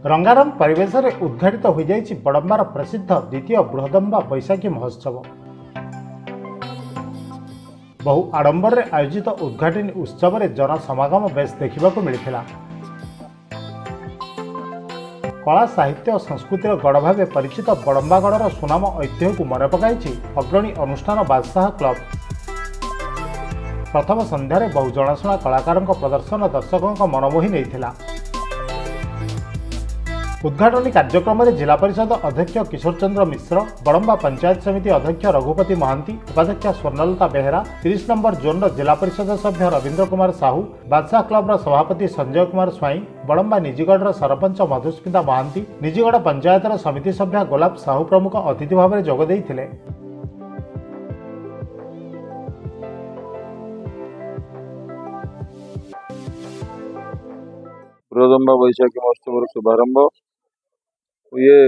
रंगारंग परिवेश में उद्घाटित हो जाइछि बड़म्बार प्रसिद्ध द्वितीय बृहदम्बा बैशाखी महोत्सव। बहु आडंबर में आयोजित उद्घाटनी उत्सव में जनसमागम बेस देखा मिलता। कला साहित्य और संस्कृतिर गढ़ भाव परिचित बड़म्बागढ़ सुनाम ऐतिह्य को मन पकाई अग्रणी अनुष्ठान बादशाह क्लब। प्रथम संध्यार बहु जनाशुना कलाकार प्रदर्शन दर्शकों मनमोही नहीं। उद्घाटनी कार्यक्रम में जिला परिषद अध्यक्ष किशोर चंद्र मिश्र, बड़म्बा पंचायत समिति अध्यक्ष रघुपति महांती, उपाध्यक्ष स्वर्णलता बेहेरा, 30 नंबर जोन जिला परिषद सभ्य रवींद्र कुमार साहू, बादशाह क्लब सभापति संजय कुमार स्वाई, बड़म्बा निजीगढ़ सरपंच मधुस्मिता महांती, निजीगढ़ पंचायत समिति सभ्य गोलाप साहू प्रमुख अतिथि भाव में जोग देइथिले। बृहदम्बा बैशाखी महोत्सव शुभारंभ ये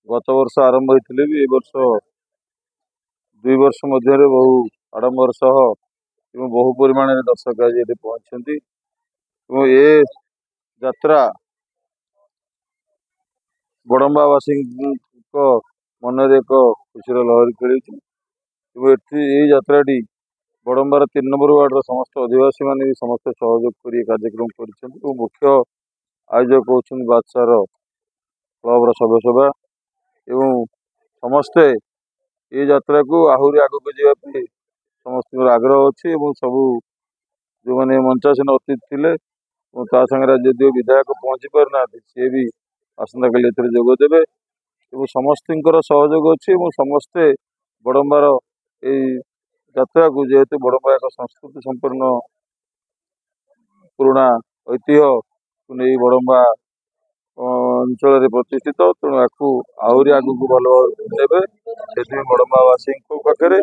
गत वर्ष आरंभ होते भी ए वर्ष 2 वर्ष मध्य बहु आडंबर सह बहु परिमाण दर्शक आज ये पहुंचती। ये यात्रा बड़म्बावासी मन में एक खुशी लहरी खेली। यात्राटी बड़म्बार 3 नंबर वार्ड समस्त अधिवासी मैंने समस्त सहयोग कर कार्यक्रम कर मुख्य आयोजक होती बादशाह क्लबर सभ्य सभा एवं समस्ते ये यात्रा को आहरी आग को जावाई समस्त आग्रह अच्छी। सबू जो मैंने मंचासीन अतिथि थे सागर जदिव विधायक पहुँची पारना सी भी आसंता काली जोग देवे। समस्त सहयोग अच्छी समस्ते बड़म्बार यात्रा को जेहेतु बड़म्बा एक संस्कृति संपन्न पुराणा ऐतिह्य को नहीं बड़म्बा अंचल प्रतिष्ठित तेणु आपको आहरी आगू भल देवे से बड़म्बावासी पाखे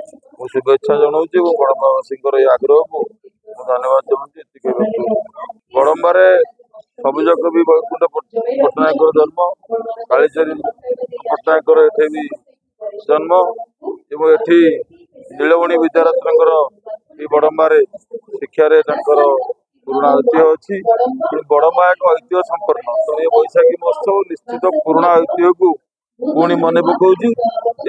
शुभेच्छा जनाऊँगी और बड़म्बावासी आग्रह को धन्यवाद जनाऊँगी। बड़म्बार सबुज कवि वैकुंठ पट्टनायक जन्म, कालीचरण पट्टनायक एठे भी जन्म एवं एठी नीलमणि विद्यारत्न बड़म्बार शिक्षार पुराणा ऐतिह्य अच्छी। बड़म्बा एक ऐतिह्य संपन्न तो ये बैशाखी महोत्सव निश्चित पुराणा ऐतिह्य को पुणी मन पकाऊँगी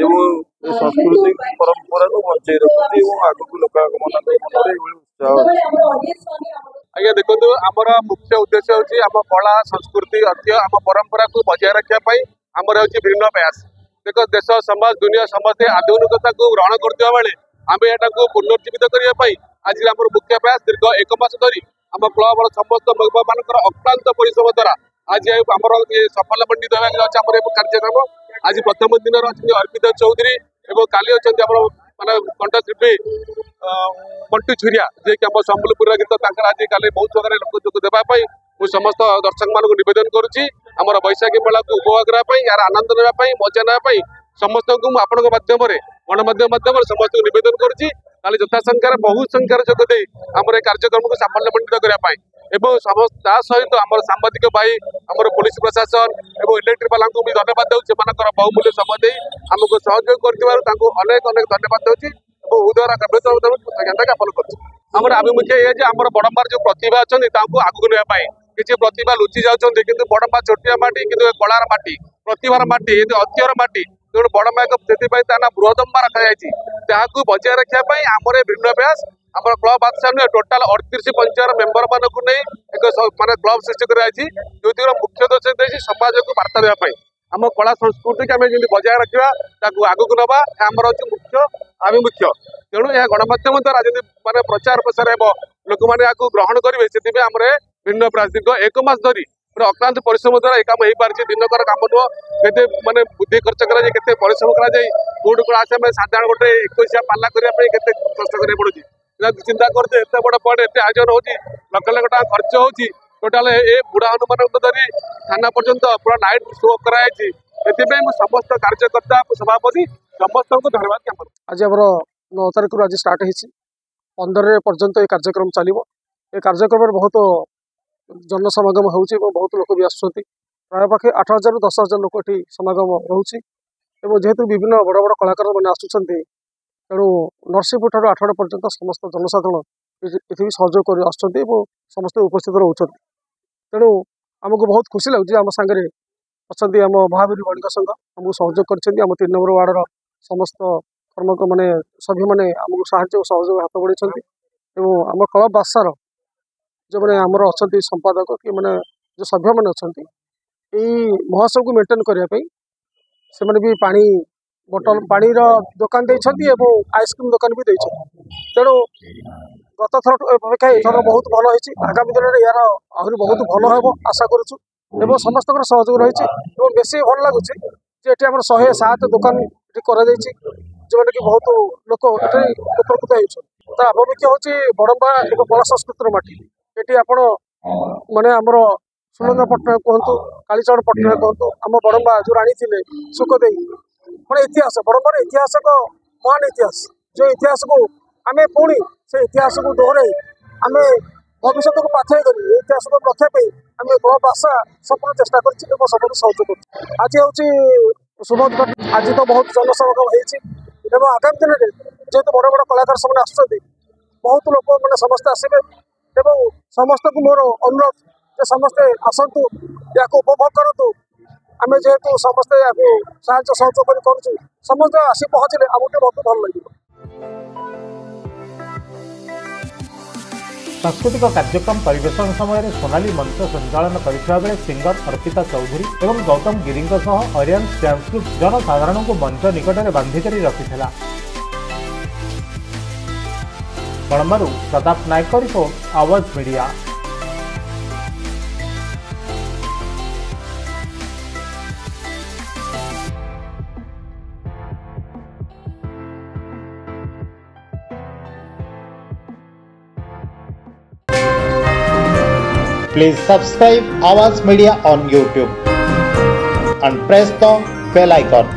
और संस्कृति परंपरा को बचाई रखुच्छी और आगक लोक मन उत्साह। आज्ञा देखो आमर मुख्य उद्देश्य हूँ आम कला संस्कृति ऐतिह्य आम परंपरा को बजाय रखापी आमर हूँ भिन्न प्रयास। देख देश समाज दुनिया समस्ते आधुनिकता को ग्रहण करता बेले आम यहाँ पुनर्जीवित करने आज आम मुख्य प्रयास दीर्घ 1 मास धरी आम क्लब समस्त मेम्बर मान अक्लांत परिश्रम द्वारा आज आम सफल मंडित होगा कार्यक्रम। आज प्रथम दिन अच्छे अर्पिता चौधरी और काली अच्छा मानने कंठशिल्पी मंटू छुरिया जे कि संबलपुर गीत आज काली बहुत जगह लोक जोग देवाई मुझे समस्त दर्शक मान नवेदन करुच्ची आमर बैशाखी मेला को उपभोग करने यार आनंद नापी मजा नापी समस्त को आपण माध्यम गणमाध्यम माध्यम समस्त को नवेदन करुच्ची काली यथासंख्यार बहुत संख्यार जोगदे आम कार्यक्रम को साफल्य मंडित करने समस्त सहित आम सांबादिक भाई आम पुलिस प्रशासन और इलेक्ट्रिक वाला भी धन्यवाद दूसरे बहुमूल्य समय आमको सहयोग कर अनेक अनेक धन्यवाद दूसरी उदय कृतज्ञता ज्ञापन कर आभिमुख्य ये आम बड़म्बार जो प्रतिभा अच्छा आगू नापी किसी प्रतिभा लुचि जाती कि बड़म्बा छोटिया माटी कि कलार माटी प्रतिभार माटी ऐतिह्यर माटी तेणु बड़म्बा एक से ना बृहदम्बा रखा बजाय रखापी आमर भिन्न प्रयास आम क्लब बादशाह टोटाल 38 पंचायत मेम्बर मान को नहीं एक मानने क्लब सृष्टि कराई जो मुख्य उद्देश्य समाज को बार्ता देवाई आम कला संस्कृति आम जमी बजाय रखा आगक नवा आमर हूँ मुख्य आभिमुख्य। तेणु यह गणमाध्यम द्वारा जब मानने प्रचार प्रसार हो लोक मैंने ग्रहण करेंगे से आम भिन्न प्रयास दीर्घ 1 मास धरी अक्लांत परिश्रम द्वारा यह काम हो पारे दिनकर कम नुह के मानने बुद्धि खर्च कर परिश्रम कर आसे साधारण गोटे 21 पाला करने के कष्ट कर पड़ुଛି चिंता करते एत बड़ पड़े एत आयोजन होती लक्ष लक्ष टाँग खर्च होती टोटाल ए बुढ़ा हनुमान धरी थाना पर्यंत पूरा नाइट शो कराई समस्त कार्यकर्ता सभापति समस्त को धन्यवाद ज्ञापन। आज आम 9 तारिख आज स्टार्ट हो 15 पर्यंत ये कार्यक्रम चलो ये कार्यक्रम बहुत जनसमागम हो बहुत लोक भी आसुँच प्राय पाखे 8,000 ରୁ 10,000 लोक ये समागम रोचे जेहेतु विभिन्न बड़ बड़ कलाकार मैंने आसुँच तेणु नरसिंहपुर ठार आठगड़ पर्यंत समस्त जनसाधारण ये सहयोग कर समस्त उपस्थित रोच तेणु आमको बहुत खुशी लगुच आम सांगे अच्छा आम महावीर बालिका संघ आमको सहयोग कर 3 नंबर वार्डर समस्त कर्मक मैंने सभ्य मैंने आमको साहाय्य और सहयोग हाथ बढ़ाई आम क्लब बासार जो मैंने आमर अच्छा संपादक कि मैंने जो सभ्य मैंने अच्छा महोत्सव को मेंटेन करने से मैंने भी पानी बोतल पानी दुकान देती आइसक्रीम दुकान भी देती तेणु गत थर अपेक्षा एथर बहुत भल होती आगामी दिन में यार आहरी बहुत भल हम आशा करुँ एवं समस्त सहयोग रही बेस भल लगुच ये आम 107 दुकान जो कि बहुत लोक उपकृत होता आभिमुख्य हूँ बड़म्बा एक कला संस्कृतिर माटी ये आप माने आमर सुनंदा पट्टनायक कहतु कालीचरण पट्टनायक कहतु आम बड़म्बा जो राणी थे सुखदेई मैंने इतिहास बड़म्बार इतिहास एक महान इतिहास जो इतिहास को आम पुणी से इतिहास को दोहराई आम भविष्य को पाथेय कर इतिहास को रखापी आम क्लब आशा संपूर्ण चेष्टा कर सब सहयोग कर आज हूँ शुभ उद्घाटन आज तो बहुत जनसमागम हो आगामी दिन में जेहेतु बड़ बड़ कलाकार सब आसुँच बहुत लोक मैंने समस्ते आसवे एवं समस्त को मोर अनुरोध जे समस्ते आसतु या उपभोग करूँ आम जेहेतु समस्ते या साहय सहयोग कर समस्त आसी पहुँचले आमको बहुत भल लगे। सांस्कृतिक कार्यक्रम परिवेशन समय सोनाली मंच संचालन करथिबा बेले सिंगर अर्पिता चौधरी एवं गौतम गिरी ऑरियंस डांस ग्रुप जनसाधारण को मंच निकट में बांधिक रखिथिला। बड़म्बारू प्रताप नायक रिपोर्ट आवाज media. Please subscribe Awaaz Media on YouTube and press the bell icon.